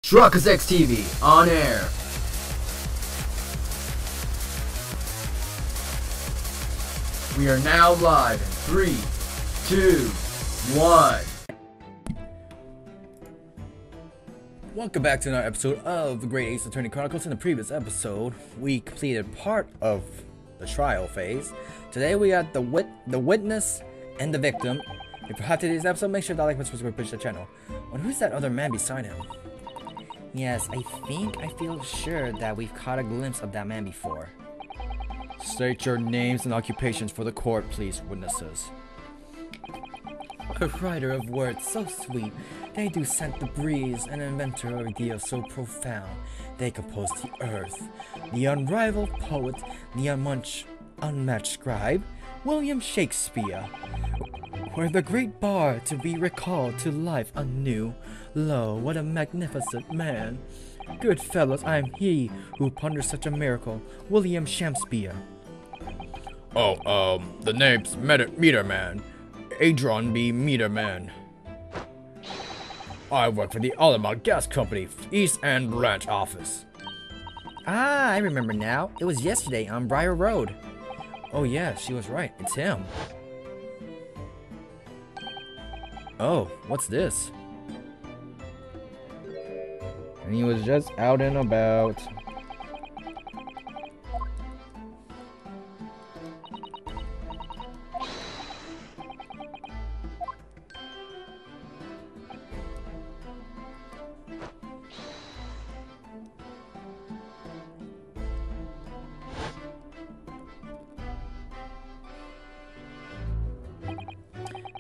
Chronicles TV on air. We are now live in 3, 2, 1. Welcome back to another episode of the Great Ace Attorney Chronicles. In the previous episode, we completed part of the trial phase. Today we got the witness and the victim. If you're hot to today's episode, make sure to like and subscribe to the channel. And who's that other man beside him? Yes, I feel sure that we've caught a glimpse of that man before. State your names and occupations for the court, please, witnesses. A writer of words so sweet, they do scent the breeze, an inventor of ideas so profound, they compose the earth. The unrivaled poet, the unmatched scribe, William Shakespeare. Were the great bard to be recalled to life anew, lo, what a magnificent man. Good fellows, I am he who ponders such a miracle, William Shakespeare. The name's Meterman. Adron B. Meterman. I work for the Alamo Gas Company, East End Branch Office. Ah, I remember now. It was yesterday on Briar Road. Oh yeah, she was right. It's him. Oh, what's this? And he was just out and about.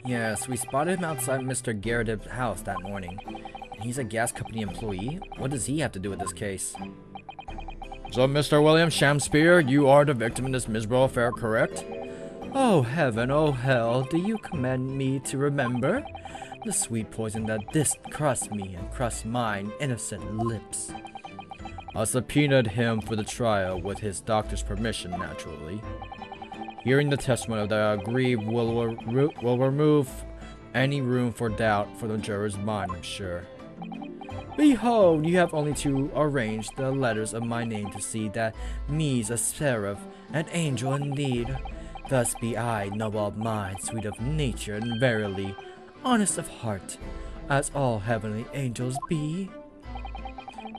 Yes, we spotted him outside Mr. Garrett's house that morning. He's a gas company employee. What does he have to do with this case? So, Mr. William Shakespeare, you are the victim in this miserable affair, correct? Oh heaven, oh hell, do you command me to remember the sweet poison that did crust me and crust mine innocent lips? I subpoenaed him for the trial with his doctor's permission, naturally. Hearing the testimony of the aggrieved will remove any room for doubt for the juror's mind, I'm sure. Behold, you have only to arrange the letters of my name to see that me's a seraph, an angel indeed. Thus be I, noble of mind, sweet of nature, and verily, honest of heart, as all heavenly angels be.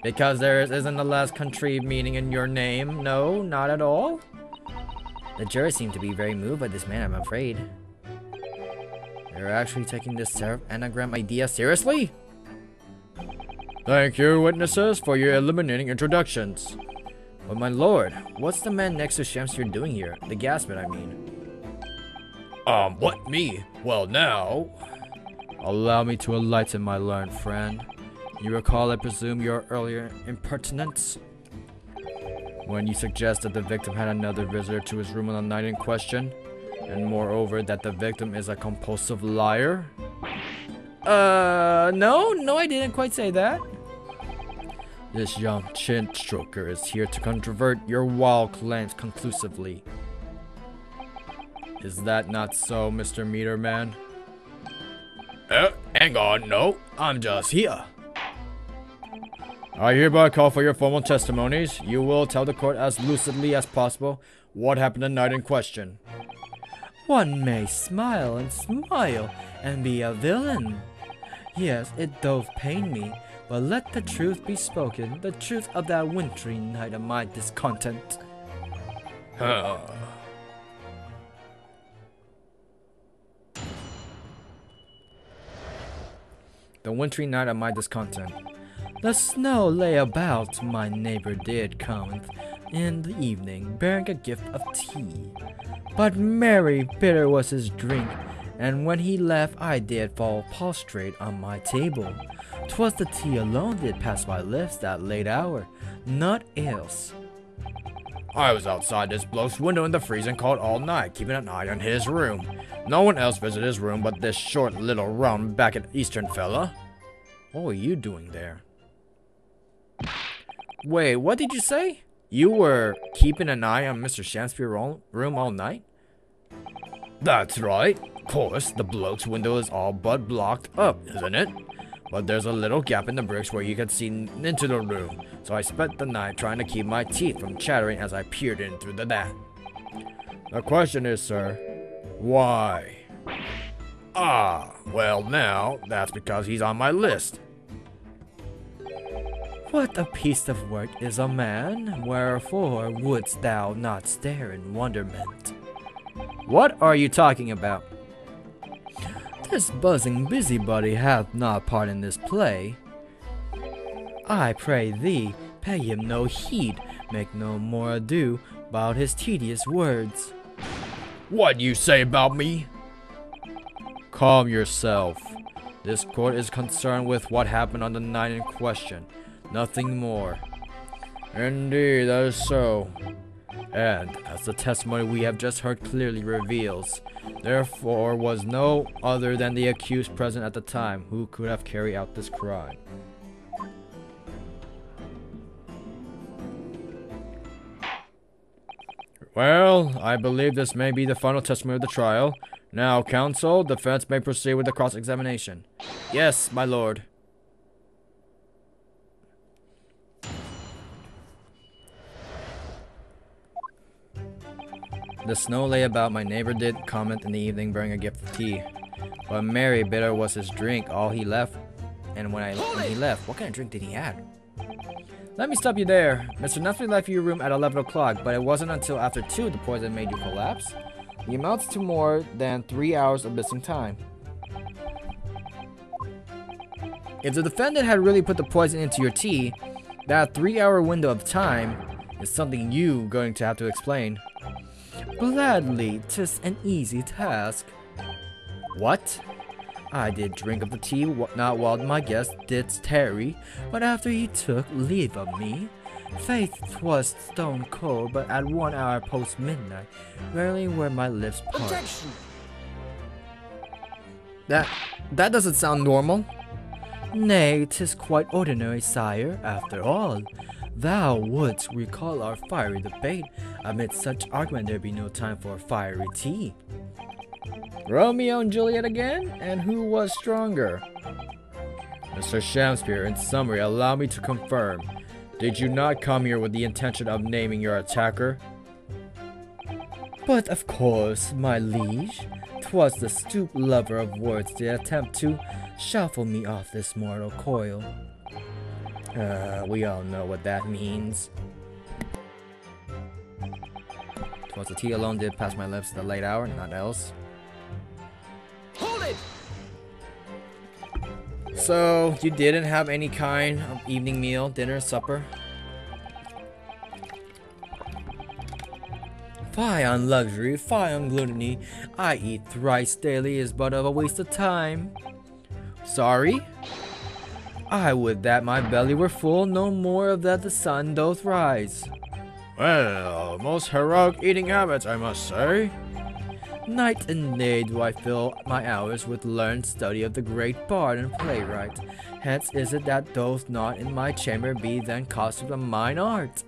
Because there isn't the last contrived meaning in your name? No, not at all? The jurors seem to be very moved by this man, I'm afraid. They're actually taking this seraph anagram idea seriously? Thank you, witnesses, for your illuminating introductions. But my lord, what's the man next to Shakespeare doing here? The gasman, I mean. What, me? Well, now... Allow me to enlighten my learned friend. You recall, I presume, your earlier impertinence? When you suggest that the victim had another visitor to his room on the night in question, and moreover that the victim is a compulsive liar? No, I didn't quite say that. This young chin stroker is here to controvert your wild claims conclusively. Is that not so, Mr. Meterman? Hang on, no, I'm just here. I hereby call for your formal testimonies. You will tell the court as lucidly as possible what happened the night in question. One may smile and be a villain. Yes, it doth pain me, but let the truth be spoken, the truth of that wintry night of my discontent. The wintry night of my discontent. The snow lay about, my neighbor did come in the evening, bearing a gift of tea. But merry bitter was his drink, and when he left I did fall prostrate on my table. 'Twas the tea alone did pass my lips that late hour, not else. I was outside this bloke's window in the freezing cold all night, keeping an eye on his room. No one else visited his room but this short little round-backed eastern fella. What were you doing there? Wait, what did you say? You were keeping an eye on Mr. Shakespeare's room all night? That's right. Of course, the bloke's window is all but blocked up, isn't it? but there's a little gap in the bricks where you can see into the room, so I spent the night trying to keep my teeth from chattering as I peered in through that. The question is, sir, why? Ah, well now, that's because he's on my list. What a piece of work is a man, wherefore wouldst thou not stare in wonderment? What are you talking about? This buzzing busybody hath not part in this play. I pray thee, pay him no heed, make no more ado about his tedious words. What you say about me? Calm yourself. This court is concerned with what happened on the night in question. Nothing more. Indeed, that is so. And, as the testimony we have just heard clearly reveals, therefore was no other than the accused present at the time who could have carried out this crime. Well, I believe this may be the final testimony of the trial. Now, counsel, defense may proceed with the cross-examination. Yes, my lord. The snow lay about. My neighbor did comment in the evening, bring a gift of tea. But merry bitter was his drink, all he left. And when he left, what kind of drink did he have? Let me stop you there. Mr. Nestle left your room at 11 o'clock, but it wasn't until after 2 the poison made you collapse. It amounts to more than 3 hours of missing time. If the defendant had really put the poison into your tea, that 3-hour window of time is something you're going to have to explain. Gladly, 'tis an easy task. What? I did drink of the tea not while my guest did tarry, but after he took leave of me. Faith, 'twas stone cold, but at 1 hour post midnight, rarely were my lips parted. Objection! That doesn't sound normal. Nay, 'tis quite ordinary, sire, after all. Thou wouldst recall our fiery debate. Amid such argument there be no time for fiery tea. Romeo and Juliet again? And who was stronger? Mr. Shakespeare, in summary, allow me to confirm. Did you not come here with the intention of naming your attacker? But of course, my liege, 'twas the stoop lover of words to attempt to shuffle me off this mortal coil. We all know what that means. 'Twas the tea alone did pass my lips at the late hour, not else. Hold it! So, you didn't have any kind of evening meal, dinner, supper? Fie on luxury, fie on gluttony. I eat thrice daily is but of a waste of time. Sorry? I would that my belly were full, no more of that the sun doth rise. Well, most heroic eating habits, I must say. Night and day do I fill my hours with learned study of the great bard and playwright. Hence is it that doth not in my chamber be then costumed of mine art.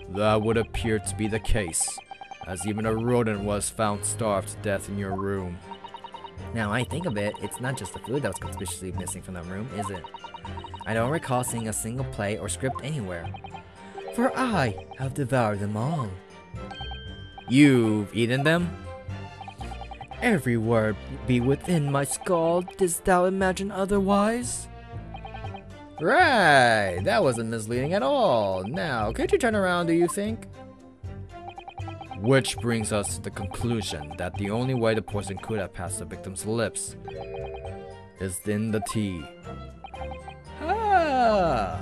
That would appear to be the case, as even a rodent was found starved to death in your room. Now I think of it, it's not just the food that was conspicuously missing from the room, is it? I don't recall seeing a single play or script anywhere. For I have devoured them all. You've eaten them? Every word be within my skull. Didst thou imagine otherwise? Right, that wasn't misleading at all. Now, could you turn around, do you think? Which brings us to the conclusion that the only way the poison could have passed the victim's lips is in the tea. Ah!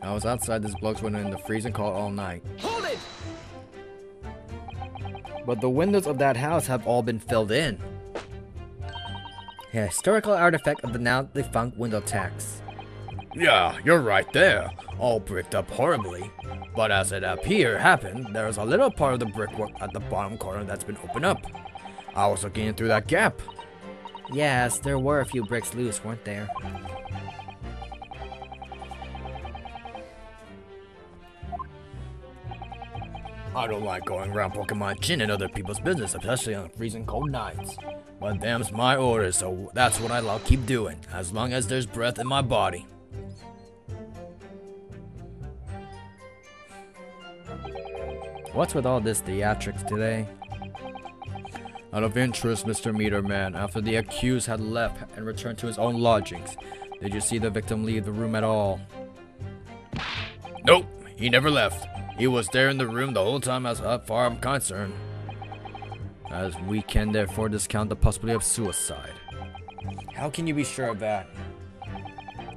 I was outside this bloke's window in the freezing cold all night. Hold it! But the windows of that house have all been filled in. A historical artifact of the now defunct window tax. Yeah, you're right there. All bricked up horribly. But as it happened, there's a little part of the brickwork at the bottom corner that's been opened up. I was looking in through that gap. Yes, there were a few bricks loose, weren't there? I don't like going around poking my chin in other people's business, especially on freezing cold nights. But them's my orders, so that's what I'll keep doing, as long as there's breath in my body. What's with all this theatrics today? Out of interest, Mr. Meterman, after the accused had left and returned to his own lodgings, did you see the victim leave the room at all? Nope, he never left. He was there in the room the whole time as far as I'm concerned. As we can therefore discount the possibility of suicide. How can you be sure of that?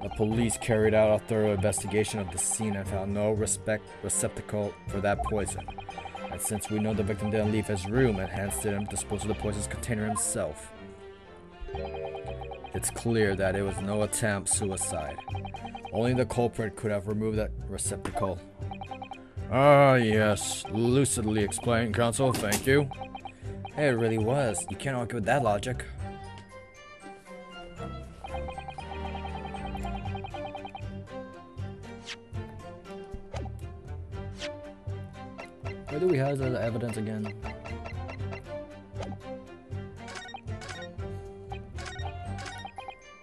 The police carried out a thorough investigation of the scene and found no receptacle for that poison. And since we know the victim didn't leave his room and hence didn't dispose of the poison's container himself, it's clear that it was no attempt suicide. Only the culprit could have removed that receptacle. Ah, yes. Lucidly explained, counsel. Thank you. It really was. You can't argue with that logic. Where do we have the evidence again?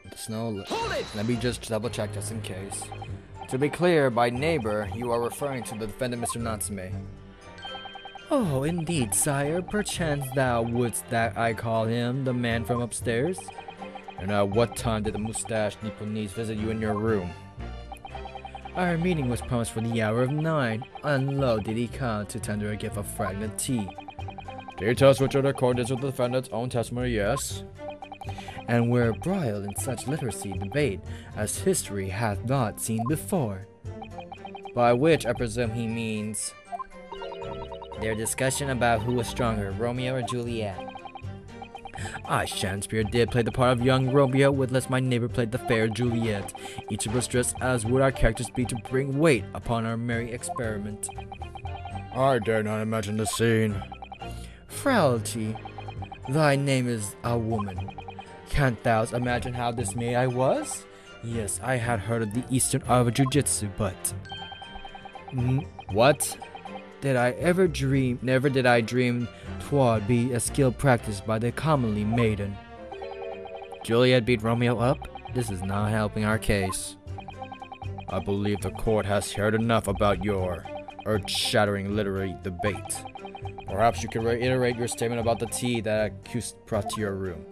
The snow. Let me just double check just in case. To be clear, by neighbor, you are referring to the defendant, Mr. Natsume. Oh, indeed, sire. Perchance thou wouldst that I call him the man from upstairs? And at what time did the mustached Nipponese visit you in your room? Our meeting was promised for the hour of 9, and lo did he come to tender a gift of fragrant tea. Can you tell us which are the coordinates of the defendant's own testimony? Yes. And we're embroiled in such literacy debate as history hath not seen before. By which I presume he means their discussion about who was stronger, Romeo or Juliet. I, Shakespeare, did play the part of young Romeo, whilst my neighbor played the fair Juliet. Each of us dressed as would our characters be to bring weight upon our merry experiment. I dare not imagine the scene. Frailty, thy name is a woman. Canst thou imagine how dismayed I was? Yes, I had heard of the Eastern art of Jiu-Jitsu, but... What? Never did I dream 'twould be a skill practiced by the commonly maiden. Juliet beat Romeo up? This is not helping our case. I believe the court has heard enough about your earth-shattering literary debate. Perhaps you could reiterate your statement about the tea that accused brought to your room.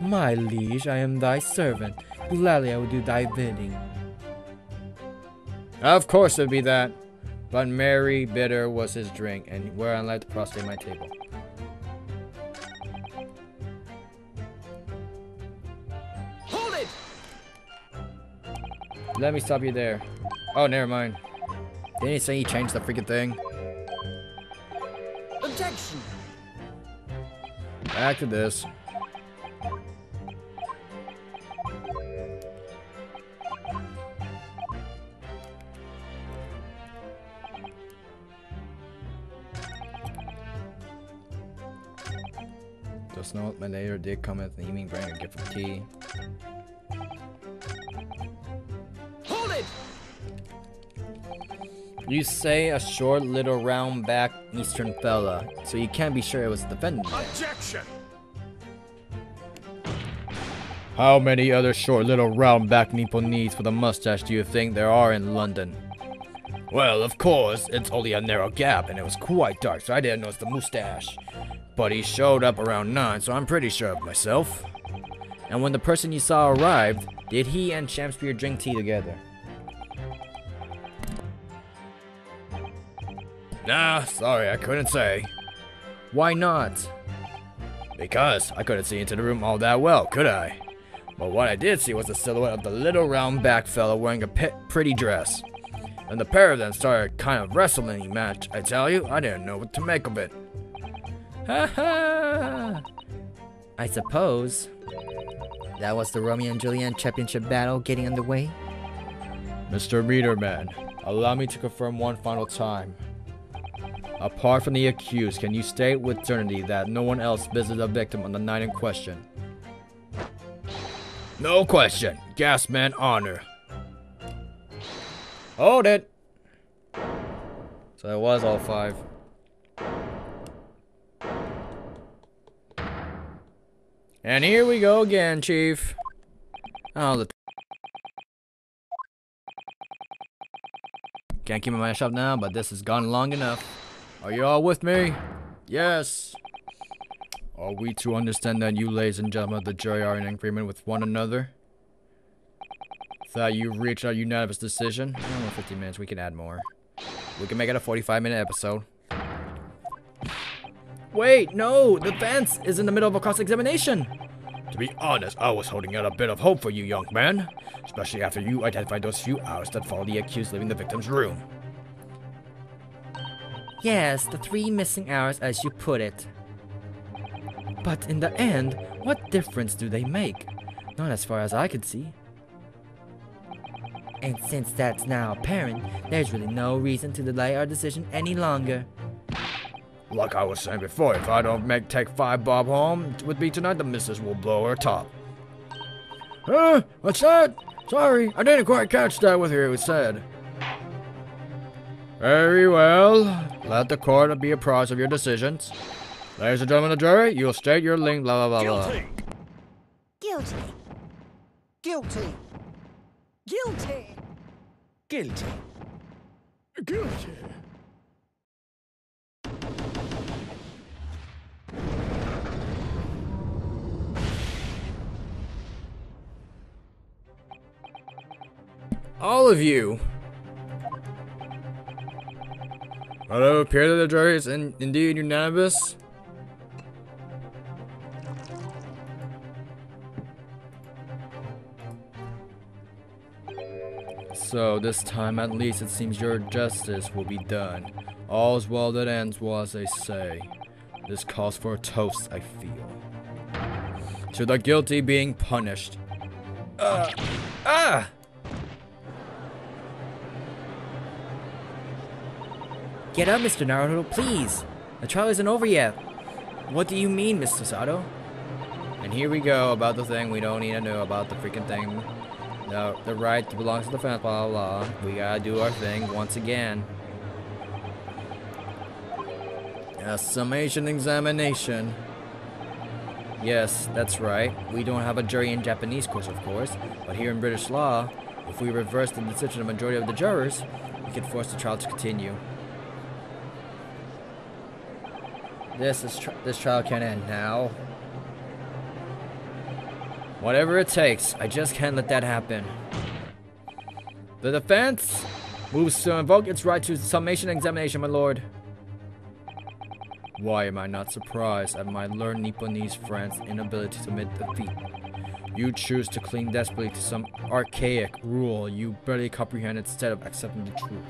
My liege, I am thy servant. Gladly I will do thy bidding. Of course it'd be that. But merry bitter was his drink, and whereon let the prostrate my table. Hold it! Let me stop you there. Oh, never mind. Didn't he say he changed the freaking thing? Objection! Back to this. Just note my neighbor did come at the evening bring a gift of tea. Hold it! You say a short little round back eastern fella, so you can't be sure it was the defendant. Objection! How many other short little round back Nipponese with a mustache do you think there are in London? Well, of course, it's only a narrow gap and it was quite dark, so I didn't notice the mustache. But he showed up around 9, so I'm pretty sure of myself. And when the person you saw arrived, did he and Shakespeare drink tea together? Nah, sorry, I couldn't say. Why not? Because I couldn't see into the room all that well, could I? But what I did see was the silhouette of the little round back fella wearing a pretty dress. And the pair of them started kind of wrestling match. I tell you, I didn't know what to make of it. Ha ha! I suppose that was the Romeo and Juliet championship battle getting underway. Mr. Meterman, allow me to confirm one final time. Apart from the accused, can you state with certainty that no one else visited the victim on the night in question? No question. Gasman honor. Hold it. So it was all 5. And here we go again, Chief. Oh, the... Can't keep my mouth shut now, but this has gone long enough. Are you all with me? Yes. Are we to understand that you, ladies and gentlemen of the jury, are in agreement with one another? That you've reached a unanimous decision? Oh, 15 minutes, we can add more. We can make it a 45-minute episode. Wait, no! The defense is in the middle of a cross-examination! To be honest, I was holding out a bit of hope for you, young man. Especially after you identified those few hours that followed the accused leaving the victim's room. Yes, the 3 missing hours as you put it. But in the end, what difference do they make? Not as far as I could see. And since that's now apparent, there's really no reason to delay our decision any longer. Like I was saying before, if I don't take 5 bob home with me tonight, the missus will blow her top. Huh? What's that? Sorry, I didn't quite catch that what you said. Very well. Let the court be apprised of your decisions. Ladies and gentlemen of the jury, you will state your link, blah, blah, blah, blah. Guilty. Guilty. Guilty. Guilty. Guilty. All of you. Although it appears that the jury is indeed unanimous. So this time at least it seems your justice will be done. All's well that ends well, as they say. This calls for a toast, I feel. To the guilty being punished. Get up, Mr. Naruto, please. The trial isn't over yet. What do you mean, Mr. Sato? And here we go about the thing we don't need to know about the freaking thing. The right belongs to the defense, blah, blah, blah. We gotta do our thing once again. A summation examination. Yes, that's right. We don't have a jury in Japanese courts, of course. But here in British law, if we reverse the decision of the majority of the jurors, we can force the trial to continue. This trial can end now. Whatever it takes, I just can't let that happen. The defense moves to invoke its right to summation examination, my lord. Why am I not surprised at my learned Nipponese friend's inability to admit defeat? You choose to cling desperately to some archaic rule you barely comprehend instead of accepting the truth.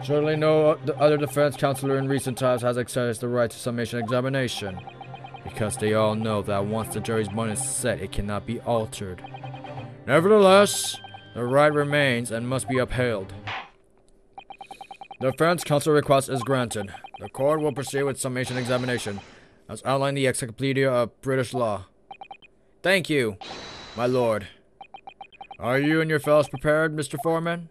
Certainly no other defense counselor in recent times has exercised the right to summation examination, because they all know that once the jury's mind is set, it cannot be altered. Nevertheless, the right remains and must be upheld. The defense counsel request is granted. The court will proceed with summation examination, as outlined in the Encyclopedia of British Law. Thank you, my lord. Are you and your fellows prepared, Mr. Foreman?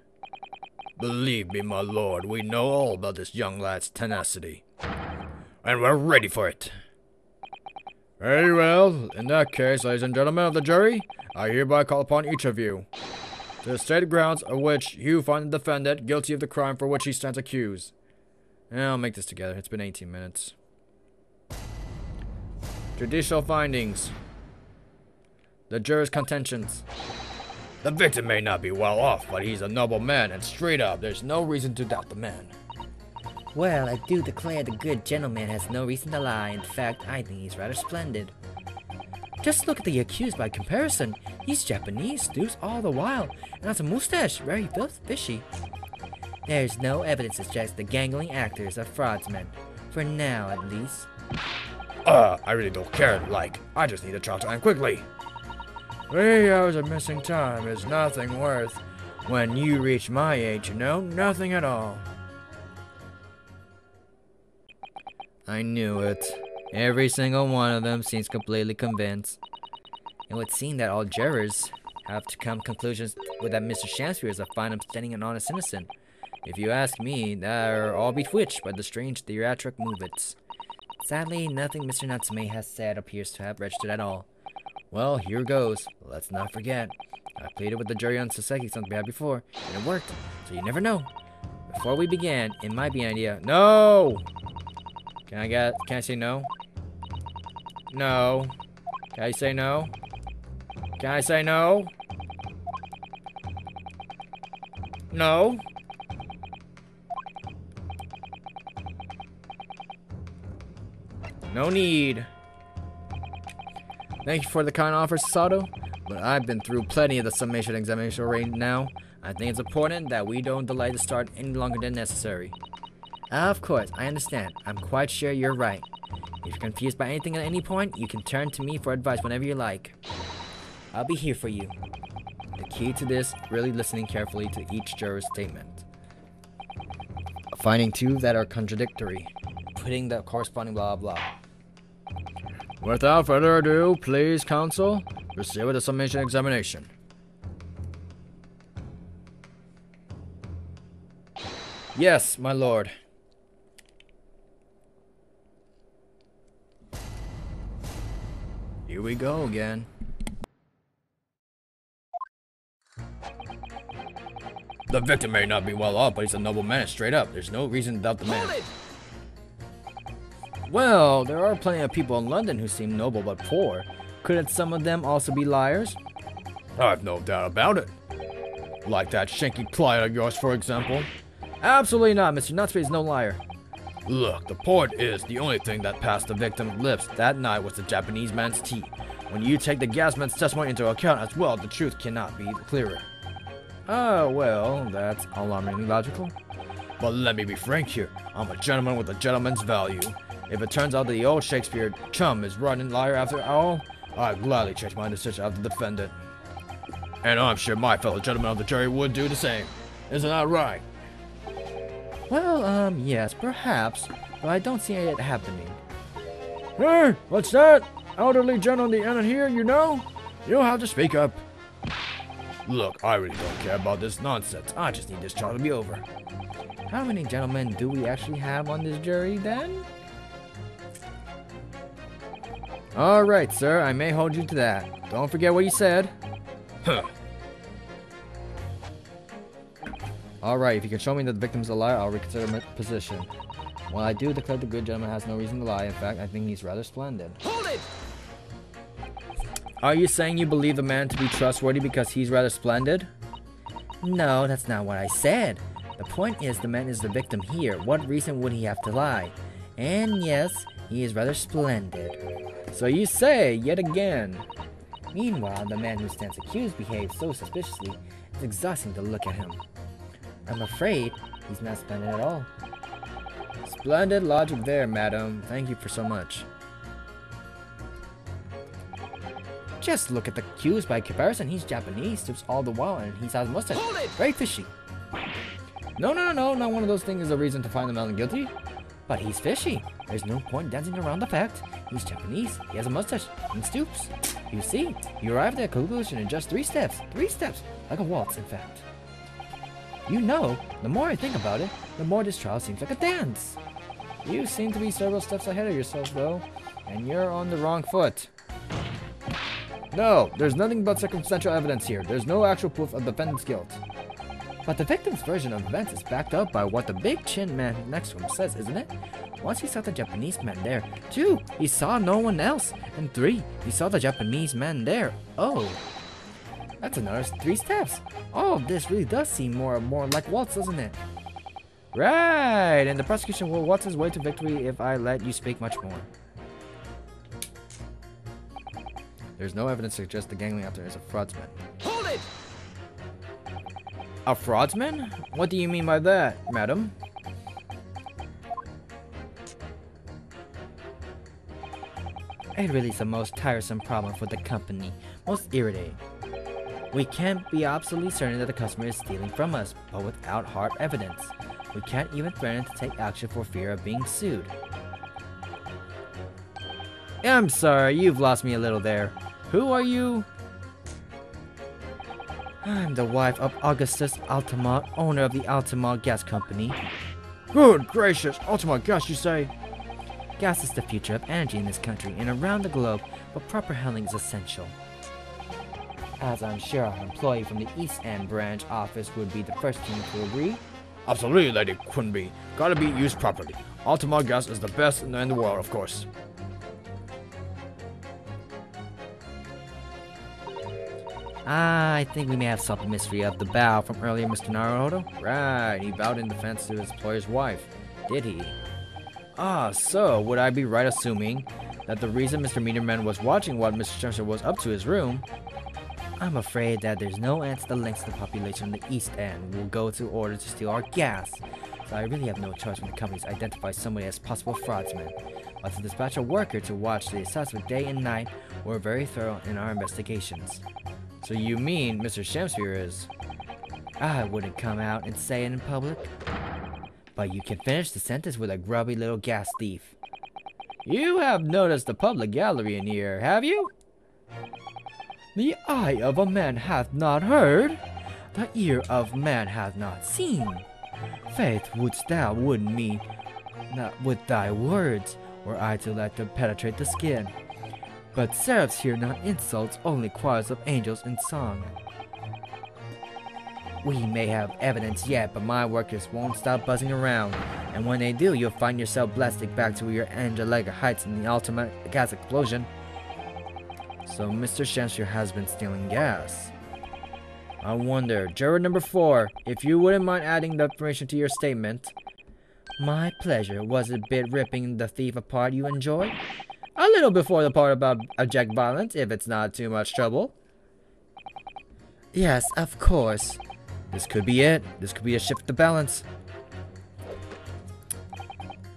Believe me, my lord, we know all about this young lad's tenacity. And we're ready for it. Very well. In that case, ladies and gentlemen of the jury, I hereby call upon each of you to state the grounds on which you find the defendant guilty of the crime for which he stands accused. And I'll make this together. It's been 18 minutes. Judicial findings. The jurors' contentions. The victim may not be well off, but he's a noble man, and straight up, there's no reason to doubt the man. Well, I do declare the good gentleman has no reason to lie. In fact, I think he's rather splendid. Just look at the accused by comparison. He's Japanese, dudes, all the while, and has a mustache, very fishy. There's no evidence to suggest the gangling actors are fraudsmen. For now, at least. I really don't care, I just need the trial to end quickly. 3 hours of missing time is nothing worth. When you reach my age, you know, nothing at all. I knew it. Every single one of them seems completely convinced. It would seem that all jurors have to come to conclusions with that Mr. Shansfield is a fine upstanding and honest innocent. If you ask me, they're all bewitched by the strange theatric movements. Sadly, nothing Mr. Natsume has said appears to have registered at all. Well, here goes. Let's not forget. I pleaded with the jury on Saseki's on behalf before, and it worked, so you never know. Before we began, it might be an idea. No! Can I say no? No. Can I say no? Can I say no? No? No need. Thank you for the kind offer, Sato, but I've been through plenty of the summation examination right now. I think it's important that we don't delay the start any longer than necessary. Of course, I understand. I'm quite sure you're right. If you're confused by anything at any point, you can turn to me for advice whenever you like. I'll be here for you. The key to this, really listening carefully to each juror's statement. Finding two that are contradictory. Putting the corresponding blah blah. Without further ado, please, counsel, proceed with the summation examination. Yes, my lord. Here we go again. The victim may not be well off, but he's a noble man straight up. There's no reason to doubt the man. Well, there are plenty of people in London who seem noble but poor. Couldn't some of them also be liars? I've no doubt about it. Like that shanky client of yours, for example. Absolutely not. Mr. Natsume is no liar. Look, the point is, the only thing that passed the victim's lips that night was the Japanese man's tea. When you take the gas man's testimony into account as well, the truth cannot be clearer. Oh, well, that's alarmingly logical. But let me be frank here. I'm a gentleman with a gentleman's value. If it turns out that the old Shakespeare chum is running liar after all, I'd gladly change my decision of the defendant. And I'm sure my fellow gentlemen of the jury would do the same. Isn't that right? Well, yes, perhaps, but I don't see it happening. Hey, what's that? Elderly gent on the end here, you know? You'll have to speak up. Look, I really don't care about this nonsense. I just need this trial to be over. How many gentlemen do we actually have on this jury, then? Alright, sir, I may hold you to that. Don't forget what you said. Huh. Alright, if you can show me that the victim's a liar, I'll reconsider my position. While I do declare the good gentleman has no reason to lie, in fact, I think he's rather splendid. Hold it! Are you saying you believe the man to be trustworthy because he's rather splendid? No, that's not what I said. The point is, the man is the victim here. What reason would he have to lie? And yes, he is rather splendid. So you say, yet again. Meanwhile, the man who stands accused behaves so suspiciously, it's exhausting to look at him. I'm afraid he's not splendid at all. Splendid logic there, madam. Thank you for so much. Just look at the accused by comparison. He's Japanese, tips all the while, and he has a mustache. Very fishy. No, not one of those things is a reason to find the man guilty. But he's fishy. There's no point dancing around the fact. He's Japanese, he has a mustache, and stoops. You see, you arrived at a conclusion in just 3 steps. 3 steps, like a waltz, in fact. You know, the more I think about it, the more this trial seems like a dance. You seem to be several steps ahead of yourself, though, and you're on the wrong foot. No, there's nothing but circumstantial evidence here. There's no actual proof of the defendant's guilt. But the victim's version of events is backed up by what the big chin man next to him says, isn't it? Once he saw the Japanese man there. 2, he saw no one else. And 3, he saw the Japanese man there. Oh, that's another 3 steps. All of this really does seem more and more like waltz, doesn't it? Right, and the prosecution will waltz his way to victory if I let you speak much more. There's no evidence to suggest the gangling actor is a fraudsman. Hold it! A fraudsman? What do you mean by that, madam? It really is the most tiresome problem for the company, most irritating. We can't be absolutely certain that the customer is stealing from us, but without hard evidence. We can't even threaten to take action for fear of being sued. I'm sorry, you've lost me a little there. Who are you? I'm the wife of Augustus Altamont, owner of the Altamont Gas Company. Good gracious, Altamont gas, you say? Gas is the future of energy in this country and around the globe, but proper handling is essential. As I'm sure our employee from the East End branch office would be the first team to agree. Absolutely, lady, couldn't be. Gotta be used properly. Altamont gas is the best in the world, of course. I think we may have solved the mystery of the bow from earlier, Mr. Naruto. Right, he bowed in defense to his employer's wife. Did he? Ah, so would I be right assuming that the reason Mr. Meanerman was watching what Mr. Spencer was up to his room? I'm afraid that there's no end to the lengths the population in the East End will go to order to steal our gas. So I really have no choice when the companies identify somebody as possible fraudsman. But to dispatch a worker to watch the assessment day and night, we're very thorough in our investigations. So you mean Mr. Shamsphere is... I wouldn't come out and say it in public. But you can finish the sentence with a grubby little gas thief. You have noticed the public gallery in here, have you? The eye of a man hath not heard, the ear of man hath not seen. Faith wouldst thou would me not with thy words, were I to let them penetrate the skin. But seraphs hear not insults, only choirs of angels in song. We may have evidence yet, but my workers won't stop buzzing around. And when they do, you'll find yourself blasting back to your angelic heights in the ultimate gas explosion. So Mr. Shamsphere has been stealing gas. I wonder, juror number 4, if you wouldn't mind adding the information to your statement. My pleasure. Was it a bit ripping the thief apart you enjoyed? A little before the part about abject violence, if it's not too much trouble. Yes, of course. This could be it. This could be a shift the balance.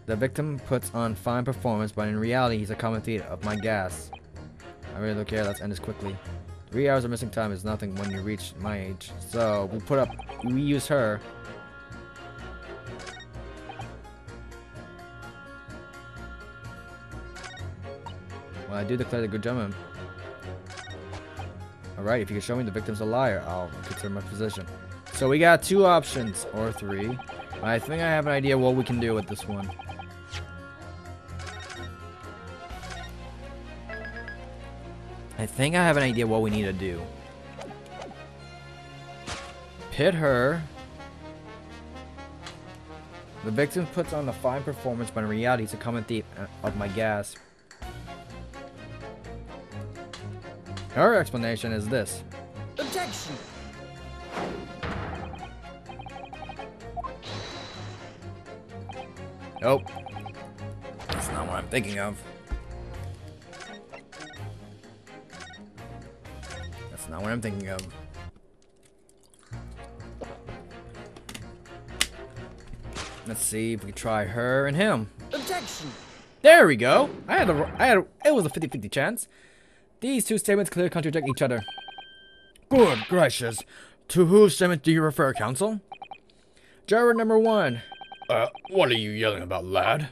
The victim puts on fine performance, but in reality, he's a common thief of my gas. I really don't care. Let's end this quickly. 3 hours of missing time is nothing when you reach my age. So we use her. Well, I do declare the good gentleman. Alright, if you can show me the victim's a liar, I'll consider my position. So we got 2 options, or 3. I think I have an idea what we can do with this one. I think I have an idea what we need to do. Pit her. The victim puts on a fine performance, but in reality, he's a common thief of my gas. Her explanation is this. Objection! Nope. That's not what I'm thinking of. That's not what I'm thinking of. Let's see if we can try her and him. Objection! There we go. It was a 50-50 chance. These 2 statements clearly contradict each other. Good gracious. To whose statement do you refer, counsel? Juror number 1. What are you yelling about, lad?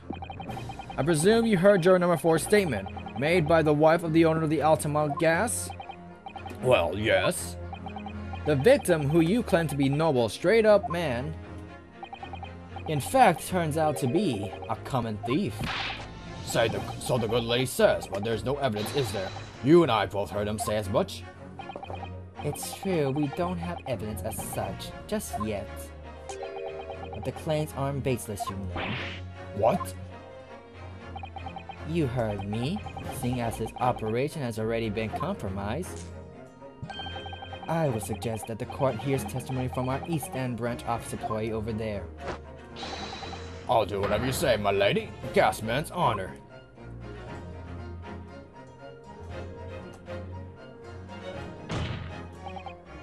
I presume you heard juror number 4's statement, made by the wife of the owner of the Altamont gas? Well, yes. The victim, who you claim to be noble, straight-up man, in fact turns out to be a common thief. So the good lady says, but there's no evidence, is there? You and I both heard him say as much. It's true, we don't have evidence as such, just yet. But the claims aren't baseless, you know. What? You heard me, seeing as his operation has already been compromised. I would suggest that the court hears testimony from our East End branch office employee over there. I'll do whatever you say, my lady. Gasman's honor.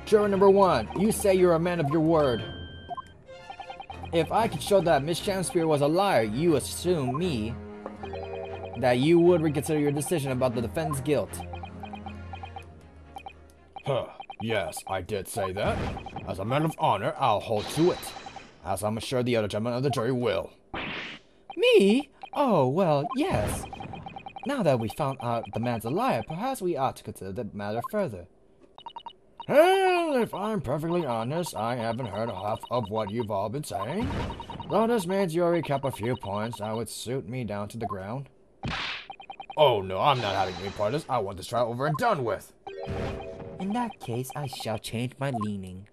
Juror number 1, you say you're a man of your word. If I could show that Miss Shamsphere was a liar, you assume me that you would reconsider your decision about the defendant's guilt. Huh. Yes, I did say that. As a man of honor, I'll hold to it. As I'm sure the other gentlemen of the jury will. Me? Oh, well, yes. Now that we found out the man's a liar, perhaps we ought to consider the matter further. Well, if I'm perfectly honest, I haven't heard half of what you've all been saying. Though this means you recap a few points that would suit me down to the ground. Oh no, I'm not having any part of this. I want this trial over and done with. In that case, I shall change my leaning.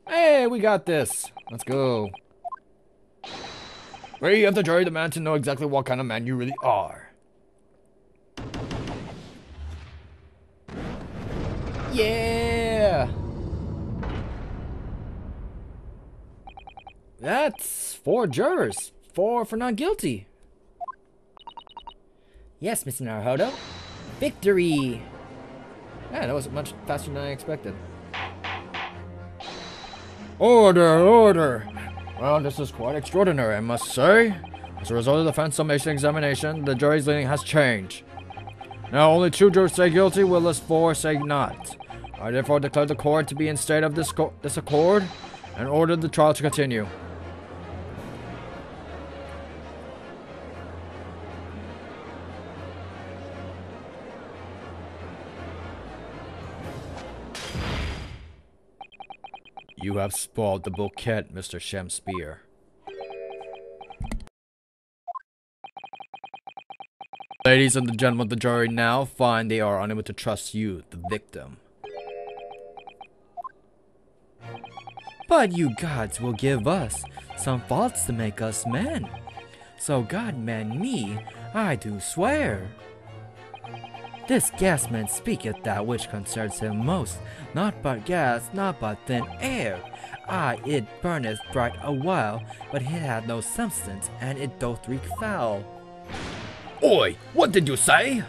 Hey, we got this. Let's go. We have the jury demand to know exactly what kind of man you really are. Yeah! That's 4 jurors. 4 for not guilty. Yes, Mr. Naruhodo. Victory! Yeah, that was much faster than I expected. Order, order! Well, this is quite extraordinary, I must say. As a result of the defense summation examination, the jury's leaning has changed. Now only 2 jurors say guilty, whilst 4 say not. I therefore declare the court to be in state of disaccord and order the trial to continue. You have spoiled the bouquet, Mr. Shakespeare. Ladies and gentlemen of the jury now find they are unable to trust you, the victim. But you gods will give us some faults to make us men. So God man me, I do swear. This gasman speaketh that which concerns him most, not but gas, not but thin air. Aye, it burneth bright a while, but it hath no substance, and it doth reek foul. Oi, what did you say?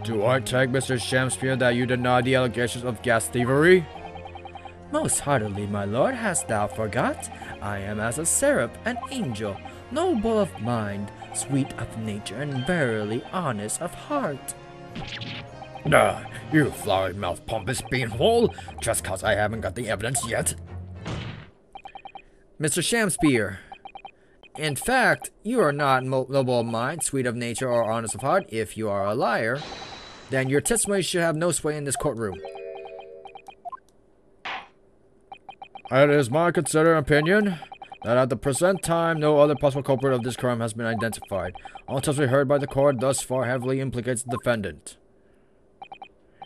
Do I take Mr. Shakespeare that you deny the allegations of gas thievery? Most heartily, my lord, hast thou forgot? I am as a seraph, an angel, noble of mind, sweet of nature, and verily honest of heart. Nah, you flowery-mouthed pompous beanhole, just cause I haven't got the evidence yet. Mr. Shakespeare, in fact, you are not noble of mind, sweet of nature, or honest of heart. If you are a liar, then your testimony should have no sway in this courtroom. It is my considered opinion that at the present time no other possible culprit of this crime has been identified. All testimony heard by the court thus far heavily implicates the defendant.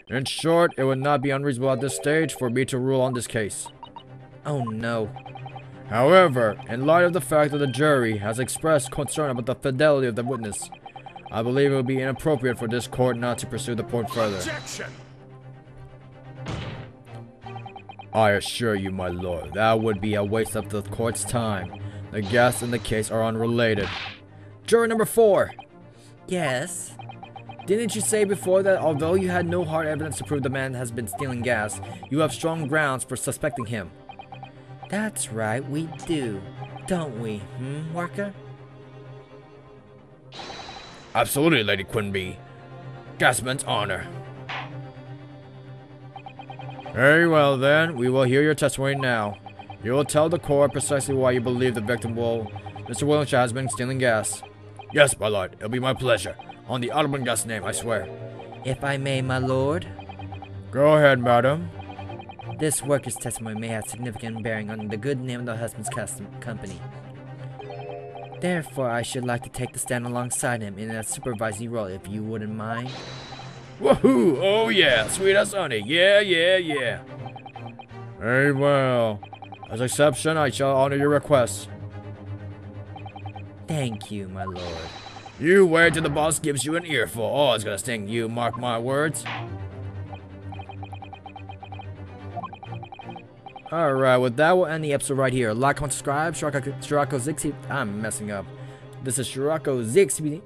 In short, it would not be unreasonable at this stage for me to rule on this case. Oh no. However, in light of the fact that the jury has expressed concern about the fidelity of the witness, I believe it would be inappropriate for this court not to pursue the point further. Objection! I assure you, my lord, that would be a waste of the court's time. The guests in the case are unrelated. Juror number 4. Yes? Didn't you say before that although you had no hard evidence to prove the man has been stealing gas, you have strong grounds for suspecting him? That's right, we do. Don't we, worker? Absolutely, Lady Quinby. Gasman's honor. Very well then, we will hear your testimony now. You will tell the court precisely why you believe the victim Mr. Wintry has been stealing gas. Yes, my lord, it'll be my pleasure. On the Audubon Gas name, I swear. If I may, my lord. Go ahead, madam. This worker's testimony may have significant bearing on the good name of the husband's company. Therefore, I should like to take the stand alongside him in a supervisory role, if you wouldn't mind. Woohoo! Oh yeah, sweet as honey. Yeah, yeah, yeah. Very well. As exception, I shall honor your request. Thank you, my lord. You wait till the boss gives you an earful. Oh, it's gonna sting you, mark my words. Alright, with that, we'll end the episode right here. Like, comment, subscribe. Shirako Zixi. I'm messing up. This is Shirako Zixi.